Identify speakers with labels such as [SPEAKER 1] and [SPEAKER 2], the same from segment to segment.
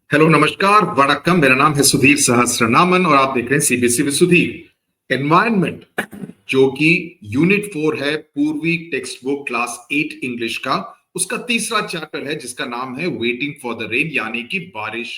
[SPEAKER 1] Hello नमस्कार वणक्कम। मेरा नाम है सुधीर सहस्रनामन और आप देख रहे हैं सीबीएसई विद सुधीर। एनवायरनमेंट जो कि यूनिट 4 है, पूर्वी टेक्स्ट बुक क्लास 8 इंग्लिश का, उसका तीसरा चैप्टर है जिसका नाम है वेटिंग फॉर द रेन, यानी कि बारिश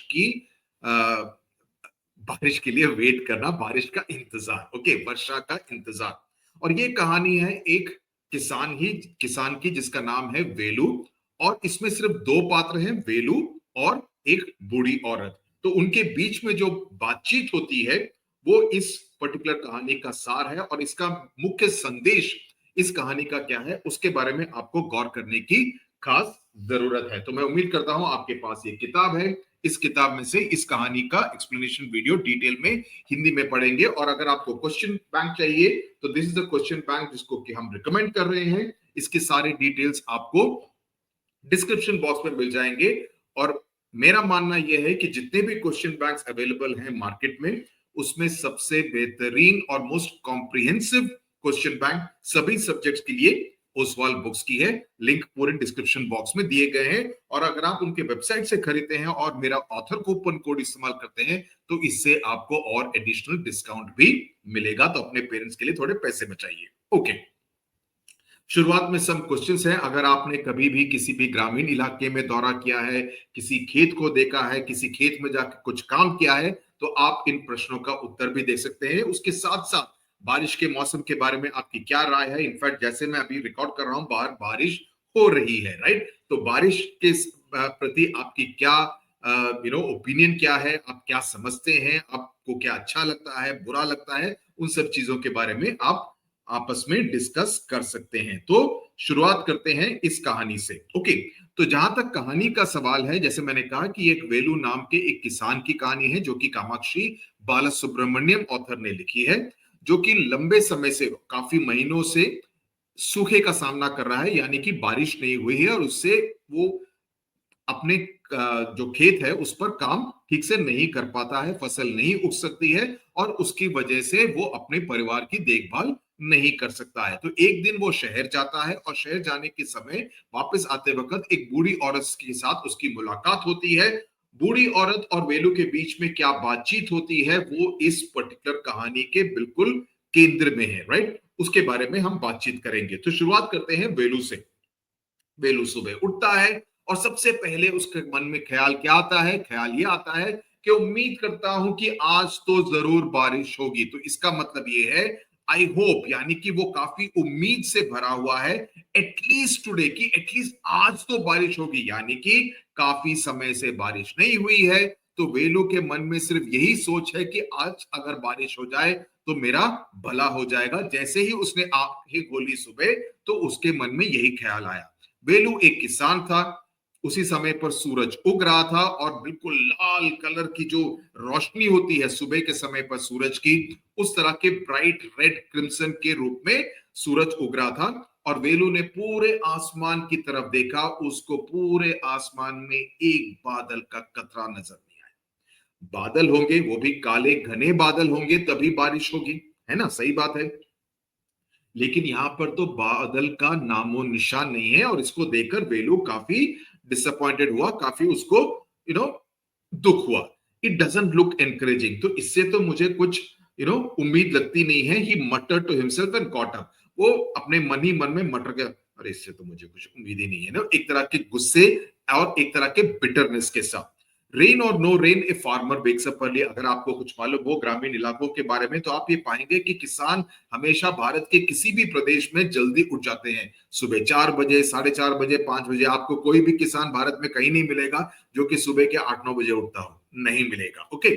[SPEAKER 1] के लिए वेट करना, बारिश का इंतजार। ओके, वर्षा का इंतजार। और ये कहानी है एक किसान की जिसका नाम है वेलू। और इसमें सिर्फ दो पात्र हैं, वेलू और एक बूढ़ी औरत। तो उनके बीच में जो बातचीत होती है वो इस पर्टिकुलर कहानी का सार है, और इसका मुख्य संदेश इस कहानी का क्या है उसके बारे में आपको गौर करने की खास जरूरत है। तो मैं उम्मीद करता हूं आपके पास ये किताब है। इस किताब में से इस कहानी का एक्सप्लेनेशन वीडियो डिटेल में हिंदी में पढ़ेंगे। और अगर आपको क्वेश्चन बैंक चाहिए तो this is the question bank जिसको कि हम रिकमेंड कर रहे हैं। इसके सारे डिटेल्स आपको डिस्क्रिप्शन बॉक्स में मिल जाएंगे। और मेरा मानना यह है कि जितने भी क्वेश्चन बैंक्स अवेलेबल हैं मार्केट में, उसमें सबसे बेहतरीन और मोस्ट कॉम्प्रिहेंसिव क्वेश्चन बैंक सभी सब्जेक्ट्स के लिए ओसवाल बुक्स की है। लिंक पूरे डिस्क्रिप्शन बॉक्स में दिए गए हैं। और अगर आप उनके वेबसाइट से खरीदते हैं और मेरा ऑथर कूपन कोड इस्तेमाल करते हैं तो इससे आपको और एडिशनल डिस्काउंट भी मिलेगा। तो अपने पेरेंट्स के लिए थोड़े पैसे बचाइए। ओके, शुरुआत में सब क्वेश्चंस हैं। अगर आपने कभी भी किसी भी ग्रामीण इलाके में दौरा किया है, किसी खेत को देखा है, किसी खेत में जाकर कुछ काम किया है, तो आप इन प्रश्नों का उत्तर भी दे सकते हैं। उसके साथ साथ बारिश के मौसम के बारे में आपकी क्या राय है। इनफैक्ट जैसे मैं अभी रिकॉर्ड कर रहा हूं, बाहर बारिश हो रही है, राइट? तो बारिश के प्रति आपकी क्या ओपिनियन क्या है, आप क्या समझते हैं, आपको क्या अच्छा लगता है, बुरा लगता है, उन सब चीजों के बारे में आप आपस में डिस्कस कर सकते हैं। तो शुरुआत करते हैं इस कहानी से। ओके, तो जहां तक कहानी का सवाल है, जैसे मैंने कहा कि एक वेलू नाम के एक किसान की कहानी है जो कि कामाक्षी बालसुब्रमण्यम ऑथर ने लिखी है, जो कि लंबे समय से, काफी महीनों से सूखे का सामना कर रहा है, यानी कि बारिश नहीं हुई है और उससे वो अपने जो खेत है उस पर काम ठीक से नहीं कर पाता है, फसल नहीं उग सकती है और उसकी वजह से वो अपने परिवार की देखभाल नहीं कर सकता है। तो एक दिन वो शहर जाता है और शहर जाने के समय वापस आते वक्त एक बूढ़ी औरत के साथ उसकी मुलाकात होती है। बूढ़ी औरत और वेलू के बीच में क्या बातचीत होती है वो इस पर्टिकुलर कहानी के बिल्कुल केंद्र में है, राइट? उसके बारे में हम बातचीत करेंगे। तो शुरुआत करते हैं वेलू से। वेलू सुबह उठता है और सबसे पहले उसके मन में ख्याल क्या आता है? ख्याल ये आता है कि उम्मीद करता हूं कि आज तो जरूर बारिश होगी। तो इसका मतलब ये है आई होप, यानी कि वो काफी उम्मीद से भरा हुआ है एटलीस्ट टुडे, कि एटलीस्ट आज तो बारिश होगी, यानी कि काफी समय से बारिश नहीं हुई है। तो वेलू के मन में सिर्फ यही सोच है कि आज अगर बारिश हो जाए तो मेरा भला हो जाएगा। जैसे ही उसने आंखें खोली सुबह, तो उसके मन में यही ख्याल आया। वेलू एक किसान था। उसी समय पर सूरज उग रहा था और बिल्कुल लाल कलर की जो रोशनी होती है सुबह के समय पर सूरज की, उस तरह के ब्राइट रेड क्रिम्सन के रूप में सूरज उग रहा था। और वेलू ने पूरे आसमान की तरफ देखा, उसको पूरे आसमान में एक बादल का कतरा नजर नहीं आया। बादल होंगे, वो भी काले घने बादल होंगे, तभी बारिश होगी, है ना? सही बात है। लेकिन यहां पर तो बादल का नामो निशान नहीं है और इसको देखकर वेलू काफी डिसअपॉइंटेड हुआ, काफी उसको दुख हुआ। It doesn't look encouraging. तो इससे तो मुझे कुछ उम्मीद लगती नहीं है। He mutter to himself and got up. वो अपने मन ही मन में मटर गया, अरे इससे तो मुझे कुछ उम्मीद ही नहीं है ना, एक तरह के गुस्से और एक तरह के बिटरनेस के साथ। रेन और no rain a farmer wakes up early. अगर आपको कुछ मालूम हो ग्रामीण इलाकों के बारे में तो आप ये पाएंगे कि किसान हमेशा भारत के किसी भी प्रदेश में जल्दी उठ जाते हैं। सुबह 4 बजे, 4:30 बजे, 5 बजे। आपको कोई भी किसान भारत में कहीं नहीं मिलेगा जो कि सुबह के 8-9 बजे उठता हो, नहीं मिलेगा। ओके,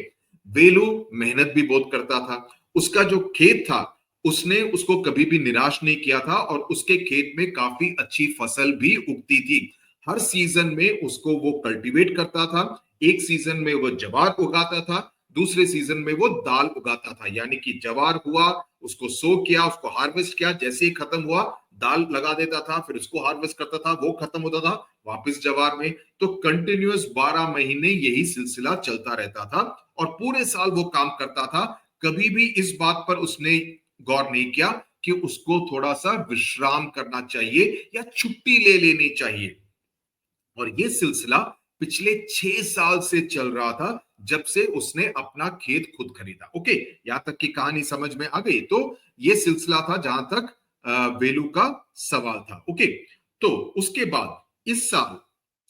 [SPEAKER 1] वेलू मेहनत भी बहुत करता था। उसका जो खेत था उसने उसको कभी भी निराश नहीं किया था और उसके खेत में काफी अच्छी फसल भी उगती थी। हर सीजन में उसको वो कल्टीवेट करता था। एक सीजन में वो जवार उगाता था, दूसरे सीजन में वो दाल उगाता था। यानी कि जवार हुआ, उसको सो किया, उसको हार्वेस्ट किया, जैसे ही खत्म हुआ दाल लगा देता था, फिर उसको हार्वेस्ट करता था, वो खत्म होता था, वापस जवार में। तो कंटिन्यूअस 12 महीने यही सिलसिला चलता रहता था और पूरे साल वो काम करता था। कभी भी इस बात पर उसने गौर नहीं किया कि उसको थोड़ा सा विश्राम करना चाहिए या छुट्टी ले लेनी चाहिए। और ये सिलसिला पिछले 6 साल से चल रहा था, जब से उसने अपना खेत खुद खरीदा। ओके, यहां तक की कहानी समझ में आ गई। तो ये सिलसिला था जहां तक वेलू का सवाल था। ओके, तो उसके बाद इस साल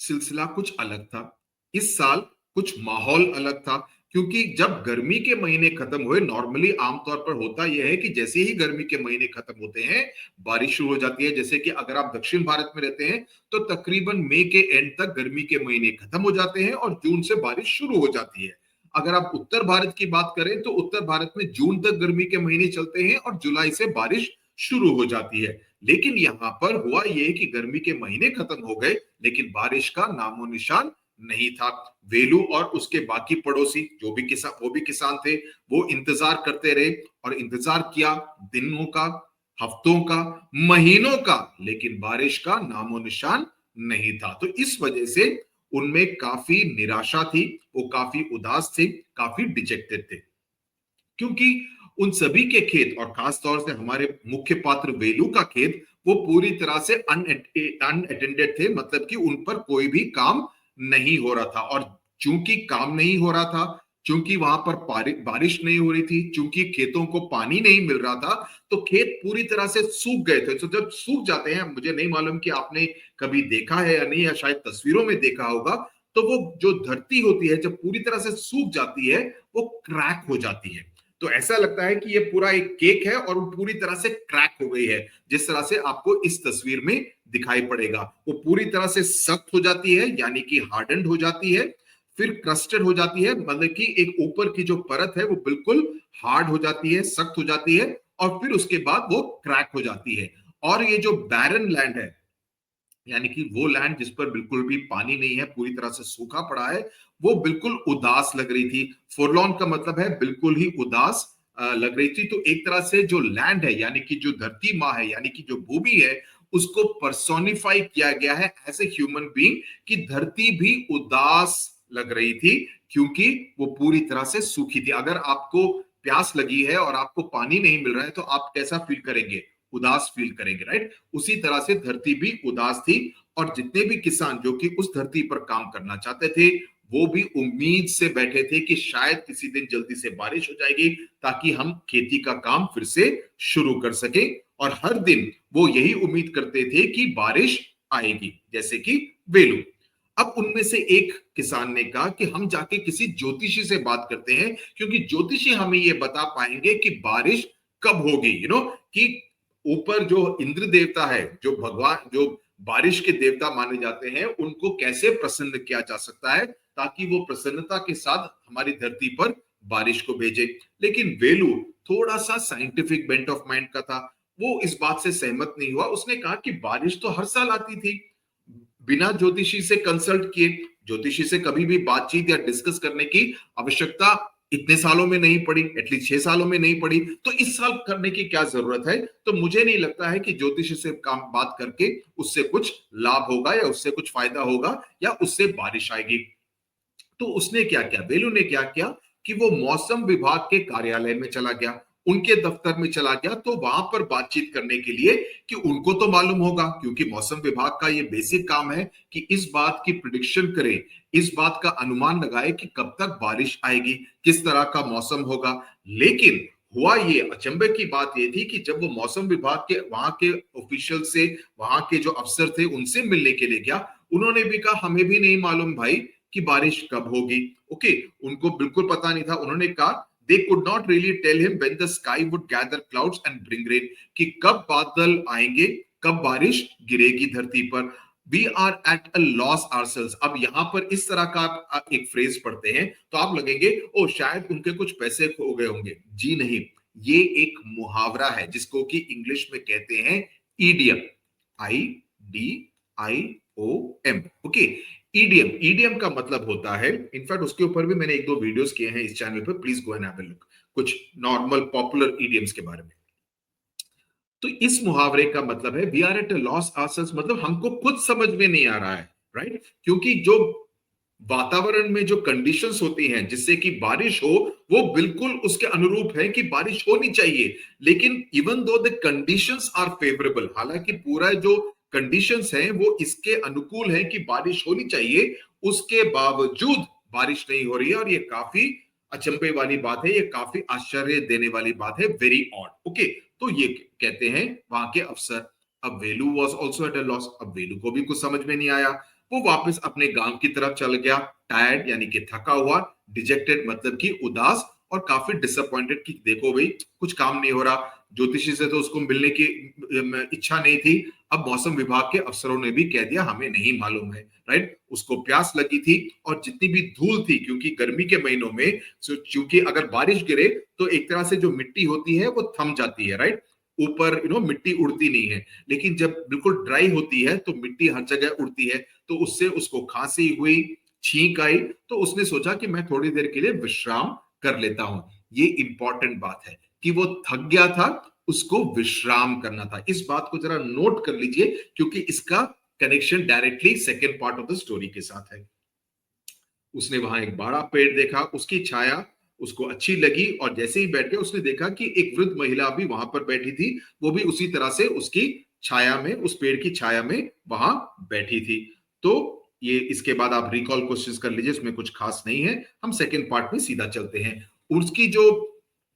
[SPEAKER 1] सिलसिला कुछ अलग था। इस साल कुछ माहौल अलग था, क्योंकि जब गर्मी के महीने खत्म हुए, नॉर्मली आमतौर पर होता यह है कि जैसे ही गर्मी के महीने खत्म होते हैं, बारिश शुरू हो जाती है। जैसे कि अगर आप दक्षिण भारत में रहते हैं तो तकरीबन मई के एंड तक गर्मी के महीने खत्म हो जाते हैं और जून से बारिश शुरू हो जाती है। अगर आप उत्तर भारत की बात करें तो उत्तर भारत में जून तक गर्मी के महीने चलते हैं और जुलाई से बारिश शुरू हो जाती है। लेकिन यहां पर हुआ यह कि गर्मी के महीने खत्म हो गए, लेकिन बारिश का नामो निशान नहीं था। वेलू और उसके बाकी पड़ोसी वो भी किसान थे, वो इंतजार करते रहे और इंतजार किया दिनों का, हफ्तों का, महीनों का, लेकिन बारिश का नामो निशान नहीं था। तो इस वजह से उनमें काफी निराशा थी, वो काफी उदास थे, काफी डिजेक्टेड थे, क्योंकि उन सभी के खेत और खास तौर से हमारे मुख्य पात्र वेलू का खेत वो पूरी तरह से अनअटेंडेड थे, मतलब कि उन पर कोई भी काम नहीं हो रहा था। और चूंकि काम नहीं हो रहा था, चूंकि वहां पर बारिश नहीं हो रही थी, चूंकि खेतों को पानी नहीं मिल रहा था, तो खेत पूरी तरह से सूख गए थे। तो जब सूख जाते हैं, मुझे नहीं मालूम कि आपने कभी देखा है या नहीं, या शायद तस्वीरों में देखा होगा, तो वो जो धरती होती है जब पूरी तरह से सूख जाती है, वो क्रैक हो जाती है। तो ऐसा लगता है कि ये पूरा एक केक है और वो पूरी तरह से क्रैक हो गई है, जिस तरह से आपको इस तस्वीर में दिखाई पड़ेगा। वो पूरी तरह से सख्त हो जाती है, यानी कि हार्डन्ड हो जाती है, फिर क्रस्टेड हो जाती है, मतलब कि एक ऊपर की जो परत है वो बिल्कुल हार्ड हो जाती है, सख्त हो जाती है, और फिर उसके बाद वो क्रैक हो जाती है। और ये जो बैरन लैंड है, यानी कि वो लैंड जिस पर बिल्कुल भी पानी नहीं है, पूरी तरह से सूखा पड़ा है, वो बिल्कुल उदास लग रही थी। फॉरलॉर्न का मतलब है बिल्कुल ही उदास लग रही थी। तो एक तरह से जो लैंड है, यानी कि जो धरती माँ है, यानी कि जो भूमि है, उसको पर्सोनिफाई किया गया है एज ए ह्यूमन बीइंग, कि धरती भी उदास लग रही थी, क्योंकि वो पूरी तरह से सूखी थी। अगर आपको प्यास लगी है और आपको पानी नहीं मिल रहा है, तो आप कैसा फील करेंगे? उदास फील करेंगे, राइट? उसी तरह से धरती भी उदास थी, और जितने भी किसान जो कि उस धरती पर काम करना चाहते थे, वो भी उम्मीद से बैठे थे कि शायद किसी दिन जल्दी से बारिश हो जाएगी, ताकि हम खेती का काम फिर से शुरू कर सके। और हर दिन वो यही उम्मीद करते थे कि बारिश आएगी, जैसे कि वेलू। अब उनमें से एक किसान ने कहा कि हम जाके किसी ज्योतिषी से बात करते हैं, क्योंकि ज्योतिषी हमें ये बता पाएंगे कि बारिश कब होगी। कि ऊपर जो इंद्र देवता है, जो भगवान, जो बारिश के देवता माने जाते हैं, उनको कैसे प्रसन्न किया जा सकता है, ताकि वो प्रसन्नता के साथ हमारी धरती पर बारिश को भेजे। लेकिन वेलू थोड़ा सा साइंटिफिक बेंट ऑफ माइंड का था, वो इस बात से सहमत नहीं हुआ। उसने कहा कि बारिश तो हर साल आती थी, बिना ज्योतिषी से कंसल्ट किए, ज्योतिषी से कभी भी बातचीत या डिस्कस करने की आवश्यकता इतने सालों में नहीं पड़ी, एटलीस्ट 6 सालों में नहीं पड़ी, तो इस साल करने की क्या जरूरत है? तो मुझे नहीं लगता है कि ज्योतिषी से काम बात करके उससे कुछ लाभ होगा या उससे कुछ फायदा होगा या उससे बारिश आएगी। तो उसने क्या किया, वेलू ने क्या किया कि वो मौसम विभाग के कार्यालय में चला गया, उनके दफ्तर में चला गया, तो वहां पर बातचीत करने के लिए कि उनको तो मालूम होगा, क्योंकि मौसम विभाग का ये बेसिक काम है कि इस बात की प्रिडिक्शन करे, इस बात का अनुमान लगाए कि कब तक बारिश आएगी, किस तरह का मौसम होगा। लेकिन हुआ ये, अचंभे की बात ये थी कि जब वो मौसम विभाग के वहां के ऑफिशियल से, वहां के जो अफसर थे उनसे मिलने के लिए गया, उन्होंने भी कहा हमें भी नहीं मालूम भाई कि बारिश कब होगी। ओके, उनको बिल्कुल पता नहीं था। उन्होंने कहा they could not really tell him when the sky would gather clouds and bring rain, कि कब बादल आएंगे, कब बारिश गिरेगी धरती पर। We are at a loss ourselves। अब यहां पर इस तरह का आप एक फ्रेज पढ़ते हैं तो आप लगेंगे ओ शायद उनके कुछ पैसे खो गए होंगे। जी नहीं, ये एक मुहावरा है जिसको कि इंग्लिश में कहते हैं idiom, IDIOM। Okay, EDM, EDM का मतलब होता है, इनफैक्ट उसके ऊपर भी मैंने 1-2 वीडियोस किए हैं इस चैनल पे, please go and have a look, कुछ नॉर्मल पॉपुलर ईडीएम्स के बारे में। तो इस मुहावरे का मतलब है we are at a loss ourselves, मतलब हमको खुद समझ में नहीं आ रहा है, राइट? क्योंकि जो वातावरण में जो कंडीशंस होती हैं जिससे कि बारिश हो, वो बिल्कुल उसके अनुरूप है कि बारिश होनी चाहिए, लेकिन even though the conditions are favourable, हालांकि पूरा जो कंडीशंस हैं वो इसके अनुकूल है कि बारिश होनी चाहिए, उसके बावजूद बारिश नहीं हो रही है, और ये काफी अचंभे वाली बात है, ये काफी आश्चर्य देने वाली बात है, वेरी ऑड। ओके, तो ये कहते हैं वहां के अफसर। अब Velu was also at a loss, अब वेलू को भी कुछ समझ में नहीं आया। वो वापस अपने गांव की तरफ चल गया, टायर्ड यानी कि थका हुआ, डिजेक्टेड मतलब कि उदास, और काफी डिसअपॉइंटेड कि देखो भाई कुछ काम नहीं हो रहा। ज्योतिषी से तो उसको मिलने की इच्छा नहीं थी, अब मौसम विभाग के अफसरों ने भी कह दिया हमें नहीं मालूम है, राइट। उसको प्यास लगी थी, और जितनी भी धूल थी, क्योंकि गर्मी के महीनों में क्योंकि अगर बारिश गिरे तो एक तरह से जो मिट्टी होती है वो थम जाती है, राइट, ऊपर मिट्टी उड़ती नहीं है। लेकिन जब बिल्कुल ड्राई होती है तो मिट्टी हर जगह उड़ती है, तो उससे उसको खांसी हुई, छींक आई, तो उसने सोचा कि मैं थोड़ी देर के लिए विश्राम कर लेता हूं। ये इंपॉर्टेंट बात है कि वो थक गया था, उसको विश्राम करना था। इस बात को जरा नोट कर लीजिए, क्योंकि इसका connection directly second part of the story के साथ है। उसने वहां एक बड़ा पेड़ देखा, उसकी छाया उसको अच्छी लगी, और जैसे ही बैठ गया उसने देखा कि एक वृद्ध महिला भी वहां पर बैठी थी, वो भी उसी तरह से उसकी छाया में, उस पेड़ की छाया में वहां बैठी थी। तो ये इसके बाद आप रिकॉल कोशिश कर लीजिए, उसमें कुछ खास नहीं है। हम सेकेंड पार्ट में सीधा चलते हैं। उसकी जो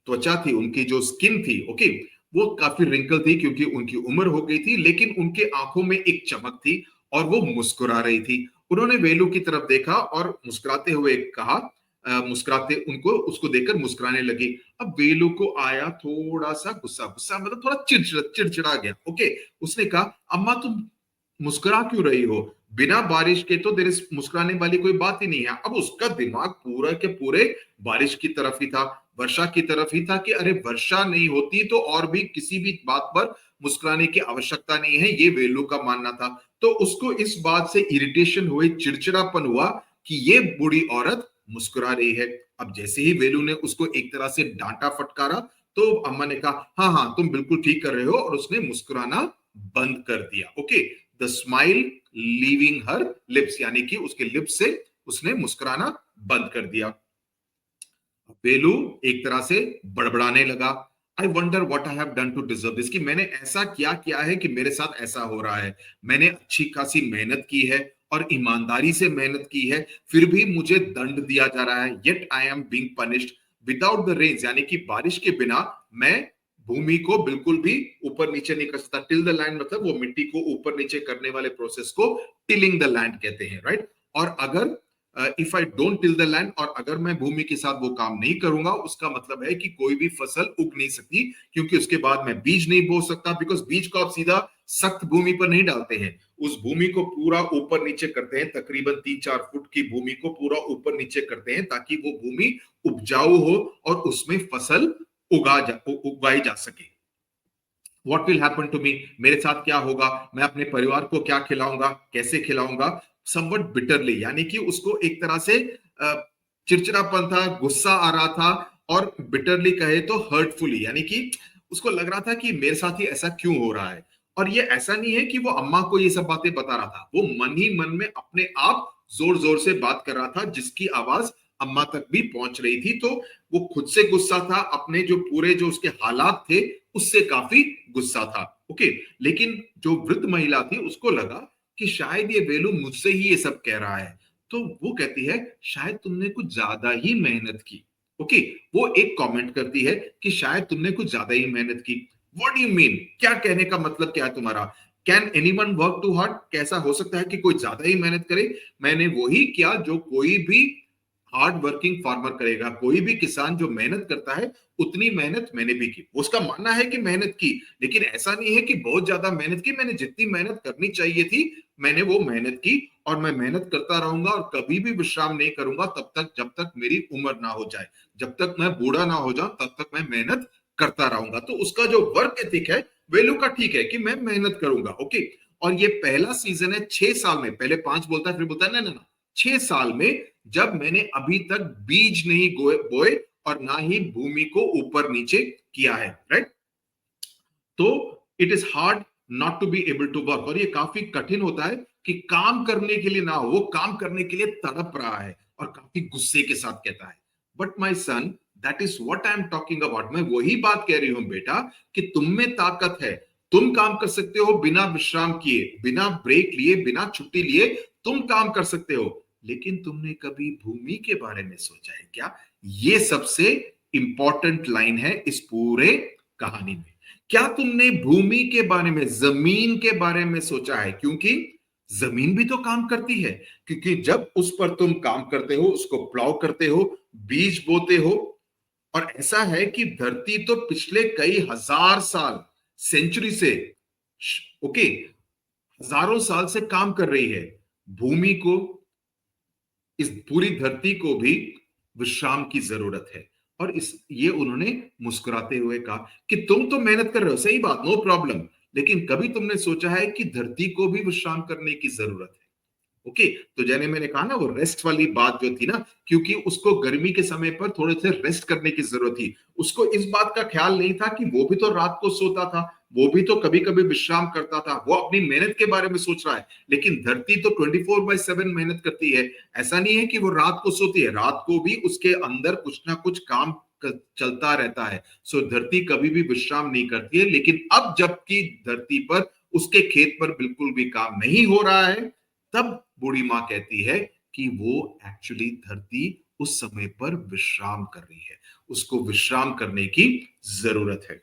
[SPEAKER 1] त्वचा थी, उनकी जो स्किन थी, ओके, वो काफी रिंकल थी क्योंकि उनकी उम्र हो गई थी, लेकिन उनके आंखों में एक चमक थी और वो मुस्कुरा रही थी। उन्होंने वेलू की तरफ देखा और मुस्कुराते हुए कहा, मुस्कुराते उनको उसको देखकर मुस्कुराने लगी। अब वेलू को आया थोड़ा सा गुस्सा, गुस्सा मतलब थोड़ा चिड़चिड़ा गया। ओके, उसने कहा अम्मा तुम मुस्कुरा क्यों रही हो? बिना बारिश के तो देर मुस्कुराने वाली कोई बात ही नहीं है। अब उसका दिमाग पूरा के पूरे बारिश की तरफ ही था, वर्षा की तरफ ही था कि अरे वर्षा नहीं होती तो और भी किसी भी बात पर मुस्कुराने की आवश्यकता नहीं है, ये वेलू का मानना था। तो उसको इस बात से इरिटेशन हुई, चिड़चिड़ापन हुआ कि ये बूढ़ी औरत मुस्कुरा रही है। अब जैसे ही वेलू ने उसको एक तरह से डांटा फटकारा, तो अम्मा ने कहा हाँ हाँ तुम बिल्कुल ठीक कर रहे हो, और उसने मुस्कुराना बंद कर दिया। Okay, the smile leaving her lips, यानी कि उसके लिप्स से उसने मुस्कुराना बंद कर दिया। वेलू एक तरह से बड़बड़ाने लगा, I wonder what I have done to deserve this, कि मैंने ऐसा क्या किया है कि मेरे साथ ऐसा हो रहा है। मैंने अच्छी खासी मेहनत की है और ईमानदारी से मेहनत की है, फिर भी मुझे दंड दिया जा रहा है। Yet I am being punished without the rains, यानी कि बारिश के बिना मैं भूमि को बिल्कुल भी ऊपर नीचे नहीं कर सकता। टिल द लैंड मतलब वो मिट्टी को ऊपर नीचे करने वाले प्रोसेस को टिलिंग द लैंड कहते हैं, राइट। और अगर if I don't till the land, और अगर मैं भूमि के साथ वो काम नहीं करूंगा, उसका मतलब है कि कोई भी फसल उग नहीं सकती, क्योंकि उसके बाद मैं बीज नहीं बो सकता, बिकॉज बीज को आप सीधा सख्त भूमि पर नहीं डालते हैं, उस भूमि को पूरा ऊपर नीचे करते हैं, तकरीबन 3-4 फुट की भूमि को पूरा ऊपर नीचे करते हैं, ताकि वो भूमि उपजाऊ हो और उसमें फसल उगाई जा सके। What will happen to me, मेरे साथ क्या होगा, मैं अपने परिवार को क्या खिलाऊंगा, कैसे खिलाऊंगा। समवट बिटरली, यानी कि उसको एक तरह से चिड़चिड़ापन था, गुस्सा आ रहा था, और बिटरली कहे तो हर्टफुली, यानी कि उसको लग रहा था कि मेरे साथ ही ऐसा क्यों हो रहा है। और ये ऐसा नहीं है कि वो अम्मा को ये सब बातें बता रहा था, वो मन ही मन में अपने आप जोर जोर से बात कर रहा था, जिसकी आवाज अम्मा तक भी पहुंच रही थी। तो वो खुद से गुस्सा था, अपने जो पूरे जो उसके हालात थे उससे काफी गुस्सा था। ओके, लेकिन जो वृद्ध महिला थी उसको लगा कि शायद ये वेलू मुझसे ही ये सब कह रहा है, तो वो कहती है शायद तुमने कुछ ज्यादा ही मेहनत की। ओके, वो एक कमेंट करती है कि शायद तुमने कुछ ज्यादा ही मेहनत की। व्हाट डू यू मीन, क्या कहने का मतलब क्या है तुम्हारा? Can anyone work too hard, कैसा हो सकता है कि कोई ज्यादा ही मेहनत करे? मैंने वही किया जो कोई भी हार्ड वर्किंग फार्मर करेगा, कोई भी किसान जो मेहनत करता है उतनी मेहनत मैंने भी की। उसका मानना है कि मेहनत की, लेकिन ऐसा नहीं है कि बहुत ज्यादा मेहनत की, मैंने जितनी मेहनत करनी चाहिए थी मैंने वो मेहनत की, और मैं मेहनत करता रहूंगा और कभी भी विश्राम नहीं करूंगा तब तक जब तक मेरी उम्र ना हो जाए, जब तक मैं बूढ़ा ना हो जाऊं तब तक मैं मेहनत करता रहूंगा। तो उसका जो वर्क एथिक है वेलू का, ठीक है कि मैं मेहनत करूंगा। ओके, और ये पहला सीजन है 6 साल में, पहले 5 बोलता है फिर बोलता है ना ना ना 6 साल में, जब मैंने अभी तक बीज नहीं बोए और ना ही भूमि को ऊपर नीचे किया है, राइट। तो it is hard not to be able to work, और ये काफी कठिन होता है कि काम करने के लिए ना हो, वो काम करने के लिए तड़प रहा है, और काफी गुस्से के साथ कहता है but my son that is what I am talking about, मैं वही बात कह रही हूं बेटा कि तुम में ताकत है, तुम काम कर सकते हो बिना विश्राम किए, बिना ब्रेक लिए, बिना छुट्टी लिए तुम काम कर सकते हो। लेकिन तुमने कभी भूमि के बारे में सोचा है क्या? ये सबसे इंपॉर्टेंट लाइन है इस पूरे कहानी में। क्या तुमने भूमि के बारे में, जमीन के बारे में सोचा है? क्योंकि जमीन भी तो काम करती है, क्योंकि जब उस पर तुम काम करते हो, उसको प्लाव करते हो, बीज बोते हो, और ऐसा है कि धरती तो पिछले कई हजार साल, सेंचुरी से, ओके, हजारों साल से काम कर रही है। भूमि को, इस पूरी धरती को भी विश्राम की जरूरत है। और इस ये उन्होंने मुस्कुराते हुए कहा कि तुम तो मेहनत कर रहे हो, सही बात, नो प्रॉब्लम, लेकिन कभी तुमने सोचा है कि धरती को भी विश्राम करने की जरूरत है? ओके, तो जैसे मैंने कहा ना, वो रेस्ट वाली बात जो थी ना, क्योंकि उसको गर्मी के समय पर थोड़े से रेस्ट करने की जरूरत थी। उसको इस बात का ख्याल नहीं था कि वो भी तो रात को सोता था, वो भी तो कभी कभी विश्राम करता था। वो अपनी मेहनत के बारे में सोच रहा है, लेकिन धरती तो 24/7 मेहनत करती है। ऐसा नहीं है कि वो रात को सोती है, रात को भी उसके अंदर कुछ ना कुछ काम चलता रहता है। सो धरती कभी भी विश्राम नहीं करती है। लेकिन अब जबकि धरती पर, उसके खेत पर बिल्कुल भी काम नहीं हो रहा है, तब बूढ़ी मां कहती है कि वो एक्चुअली धरती उस समय पर विश्राम कर रही है, उसको विश्राम करने की जरूरत है।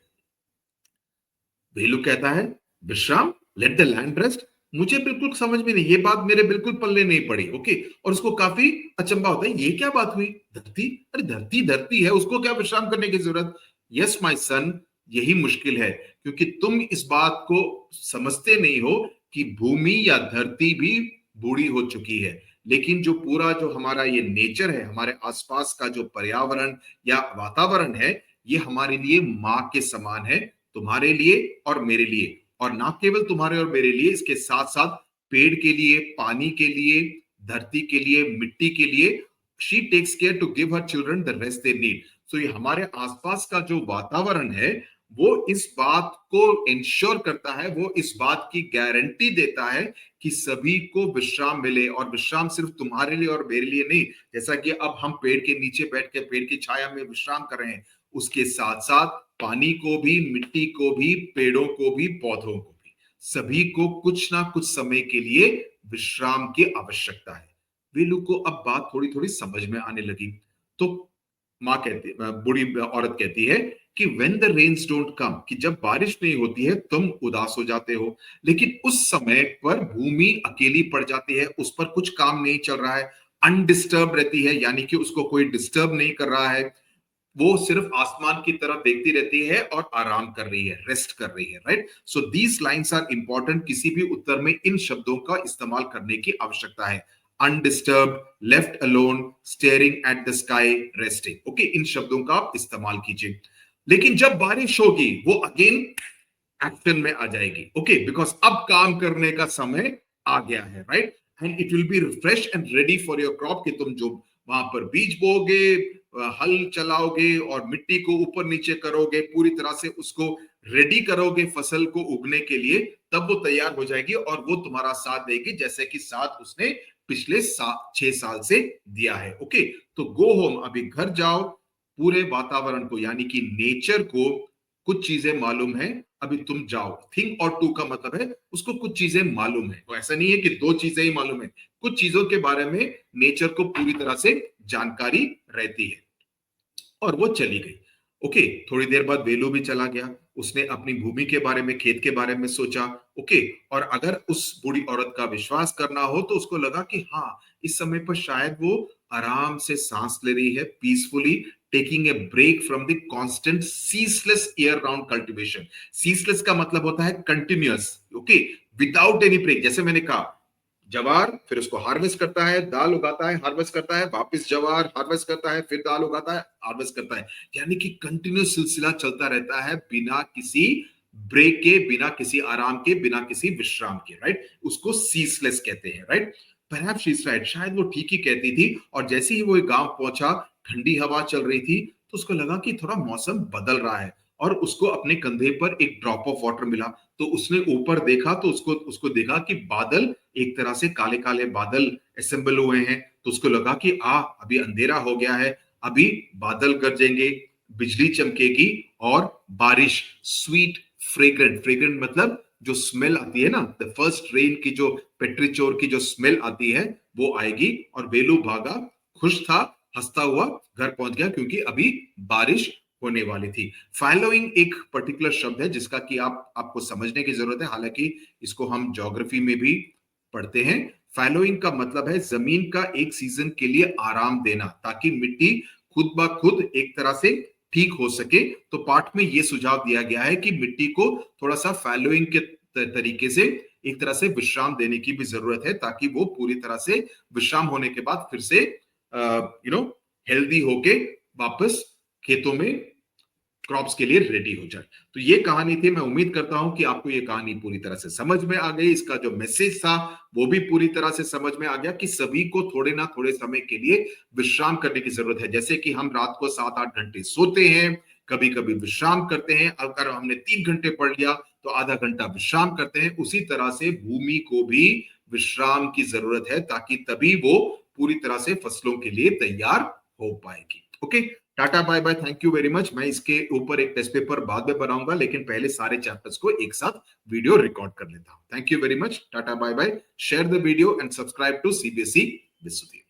[SPEAKER 1] भेलू कहता है, विश्राम, लेट द लैंड रेस्ट। मुझे बिल्कुल समझ में नहीं, ये बात मेरे बिल्कुल पल्ले नहीं पड़ी। ओके, और उसको काफी अचंभा होता है, ये क्या बात हुई? धरती, अरे धरती धरती है, उसको क्या विश्राम करने की जरूरत? यस माय सन, यही मुश्किल है, क्योंकि तुम इस बात को समझते नहीं हो कि भूमि या धरती भी बूढ़ी हो चुकी है। लेकिन जो पूरा, जो हमारा ये नेचर है, हमारे आसपास का जो पर्यावरण या वातावरण है, ये हमारे लिए माँ के समान है, तुम्हारे लिए और मेरे लिए। और ना केवल तुम्हारे और मेरे लिए, इसके साथ साथ पेड़ के लिए, पानी के लिए, धरती के लिए, मिट्टी के लिए। She takes care to give her children the rest they need. So ये हमारे आसपास का जो वातावरण है, वो इस बात को इंश्योर करता है, वो इस बात की गारंटी देता है कि सभी को विश्राम मिले। और विश्राम सिर्फ तुम्हारे लिए और मेरे लिए नहीं, जैसा कि अब हम पेड़ के नीचे बैठ के पेड़ की छाया में विश्राम कर रहे हैं, उसके साथ साथ पानी को भी, मिट्टी को भी, पेड़ों को भी, पौधों को भी, सभी को कुछ ना कुछ समय के लिए विश्राम की आवश्यकता है। वेलू को अब बात थोड़ी थोड़ी समझ में आने लगी। तो माँ कहती, बूढ़ी औरत कहती है कि when the rains don't come, कि जब बारिश नहीं होती है तुम उदास हो जाते हो, लेकिन उस समय पर भूमि अकेली पड़ जाती है, उस पर कुछ काम नहीं चल रहा है, अनडिस्टर्ब रहती है, यानी कि उसको कोई डिस्टर्ब नहीं कर रहा है, वो सिर्फ आसमान की तरफ देखती रहती है और आराम कर रही है, रेस्ट कर रही है। Right, so these lines are important. किसी भी उत्तर में इन शब्दों का इस्तेमाल करने की आवश्यकता है। Undisturbed, left alone, staring at the sky, resting. Okay, इन शब्दों का आप इस्तेमाल कीजिए। लेकिन जब बारिश होगी, वो अगेन एक्शन में आ जाएगी। ओके, बिकॉज अब काम करने का समय आ गया है। Right, and it will be refresh and ready for your crop, कि तुम जो वहां पर बीज बोगे, हल चलाओगे और मिट्टी को ऊपर नीचे करोगे, पूरी तरह से उसको रेडी करोगे फसल को उगने के लिए, तब वो तैयार हो जाएगी और वो तुम्हारा साथ देगी, जैसे कि साथ उसने पिछले 6 साल से दिया है। ओके, तो गो होम, अभी घर जाओ। पूरे वातावरण को, यानी कि नेचर को कुछ चीजें मालूम है, अभी तुम जाओ। थिंग और टू का मतलब है उसको कुछ चीजें मालूम है। तो ऐसा नहीं है कि दो चीजें ही मालूम है, कुछ चीजों के बारे में नेचर को पूरी तरह से जानकारी रहती है। और वो चली गई। ओके, थोड़ी देर बाद वेलू भी चला गया। उसने अपनी भूमि के बारे में, खेत के बारे में सोचा। ओके, और अगर उस बूढ़ी औरत का विश्वास करना हो तो उसको लगा कि हाँ, इस समय पर शायद वो आराम से सांस ले रही है, peacefully taking a break from the constant ceaseless year round cultivation. Ceaseless का मतलब होता है continuous, okay, without any break. जैसे मैंने कहा, जवार, फिर उसको हार्वेस्ट करता है, दाल उगाता है, हार्वेस्ट करता है, वापस जवार हार्वेस्ट करता है, फिर दाल उगाता है, हार्वेस्ट करता है। यानी कि कंटिन्यूस सिलसिला चलता रहता है, बिना किसी ब्रेक के, बिना किसी आराम के, बिना किसी विश्राम के। राइट, उसको सीसलेस कहते हैं। Right, perhaps she is right, शायद वो ठीक ही कहती थी। और जैसे ही वो गांव पहुंचा, ठंडी हवा चल रही थी, तो उसको लगा कि थोड़ा मौसम बदल रहा है, और उसको अपने कंधे पर एक ड्रॉप ऑफ वाटर मिला। तो उसने ऊपर देखा, तो उसको उसको देखा कि बादल, एक तरह से काले काले बादल असेंबल हुए हैं। तो उसको लगा कि अभी अंधेरा हो गया है, अभी बादल गरजेंगे, बिजली चमकेगी और बारिश, स्वीट फ्रेग्रेंट, फ्रेग्रेंट मतलब जो स्मेल आती है ना, द फर्स्ट रेन की जो पेट्रीचोर की जो स्मेल आती है वो आएगी। और वेलू भागा, खुश था, हंसता हुआ घर पहुंच गया क्योंकि अभी बारिश होने वाली थी। फॉलोइंग एक पर्टिकुलर शब्द है जिसका कि आपको समझने की जरूरत है, हालांकि इसको हम ज्योग्राफी में भी पढ़ते हैं। फॉलोइंग का मतलब है जमीन का एक सीजन के लिए आराम देना ताकि मिट्टी खुद ब खुद एक तरह से ठीक हो सके। तो पाठ में यह सुझाव दिया गया है कि मिट्टी को थोड़ा सा फॉलोइंग के तरीके से एक तरह से विश्राम देने की भी जरूरत है ताकि वो पूरी तरह से विश्राम होने के बाद फिर से हेल्दी होके वापस खेतों में क्रॉप्स के लिए रेडी हो जाए। तो ये कहानी थी। मैं उम्मीद करता हूं कि आपको ये कहानी पूरी तरह से समझ में आ गई। इसका जो मैसेज था वो भी पूरी तरह से समझ में आ गया कि सभी को थोड़े ना थोड़े समय के लिए विश्राम करने की जरूरत है। जैसे कि हम रात को 7-8 घंटे सोते हैं, कभी कभी विश्राम करते हैं, अगर हमने 3 घंटे पढ़ लिया तो आधा घंटा विश्राम करते हैं। उसी तरह से भूमि को भी विश्राम की जरूरत है ताकि तभी वो पूरी तरह से फसलों के लिए तैयार हो पाएगी। Okay, tata bye bye, thank you very much. मैं इसके ऊपर एक टेस्ट पेपर बाद में बनाऊंगा, लेकिन पहले सारे चैप्टर्स को एक साथ वीडियो रिकॉर्ड कर लेता हूं। Thank you very much, tata bye bye. Share the video and subscribe to CBSE विश्वविद्यालय।